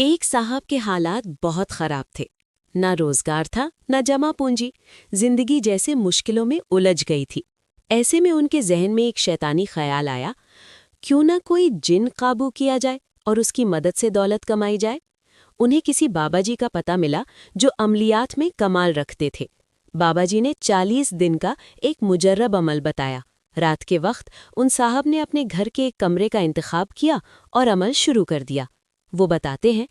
एक साहब के हालात बहुत खराब थे। ना रोजगार था, ना जमा पूंजी। जिंदगी जैसे मुश्किलों में उलझ गई थी। ऐसे में उनके जहन में एक शैतानी ख्याल आया, क्यों ना कोई जिन काबू किया जाए और उसकी मदद से दौलत कमाई जाए। उन्हें किसी बाबाजी का पता मिला जो अमलियात में कमाल रखते थे। बाबाजी ने 40 दिन का एक मुजर्रब अमल बताया। रात के वक्त उन साहब ने अपने घर के एक कमरे का इंतखाब किया और अमल शुरू कर दिया। वो बताते हैं,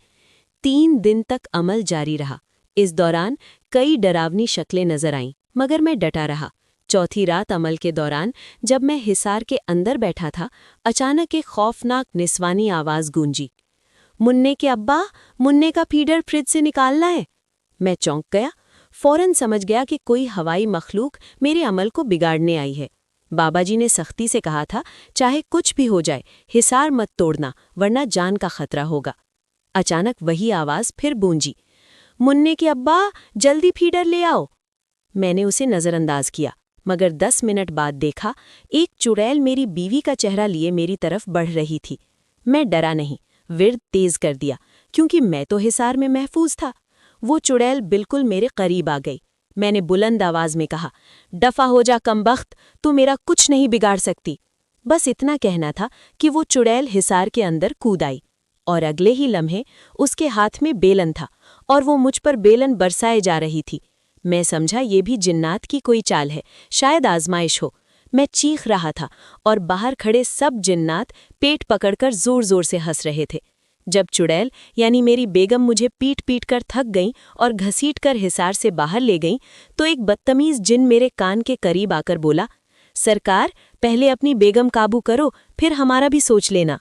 3 दिन तक अमल जारी रहा। इस दौरान कई डरावनी शक्लें नजर आईं, मगर मैं डटा रहा। चौथी रात अमल के दौरान जब मैं हिसार के अंदर बैठा था, अचानक एक खौफनाक निस्वानी आवाज गूंजी, मुन्ने के अब्बा, मुन्ने का फीडर फ्रिज से निकालना है। मैं चौंक गया। फौरन समझ गया कि कोई हवाई मखलूक मेरे अमल को बिगाड़ने आई है। बाबाजी ने सख्ती से कहा था, चाहे कुछ भी हो जाए, हिसार मत तोड़ना, वरना जान का खतरा होगा। अचानक वही आवाज फिर गूंजी, मुन्ने के अब्बा, जल्दी फीडर ले आओ। मैंने उसे नजरअंदाज किया, मगर 10 मिनट बाद देखा, एक चुड़ैल मेरी बीवी का चेहरा लिए मेरी तरफ बढ़ रही थी। मैं डरा नहीं, विर्द तेज कर दिया, क्योंकि मैं तो हिसार में महफूज था। वो चुड़ैल बिल्कुल मेरे करीब आ गई। मैंने बुलंद आवाज में कहा, दफा हो जा कमबख्त, तू मेरा कुछ नहीं बिगाड़ सकती। बस इतना कहना था कि वो चुड़ैल हिसार के अंदर कूद आई, और अगले ही लम्हे उसके हाथ में बेलन था और वो मुझ पर बेलन बरसाए जा रही थी। मैं समझा ये भी जिन्नात की कोई चाल है, शायद आजमाइश हो। मैं चीख रहा था और बाहर खड़े सब जिन्नात पेट पकड़कर जोर जोर से हंस रहे थे। जब चुड़ैल यानी मेरी बेगम मुझे पीट पीट कर थक गई और घसीट कर हिसार से बाहर ले गई, तो एक बदतमीज जिन मेरे कान के करीब आकर बोला, सरकार, पहले अपनी बेगम काबू करो, फिर हमारा भी सोच लेना।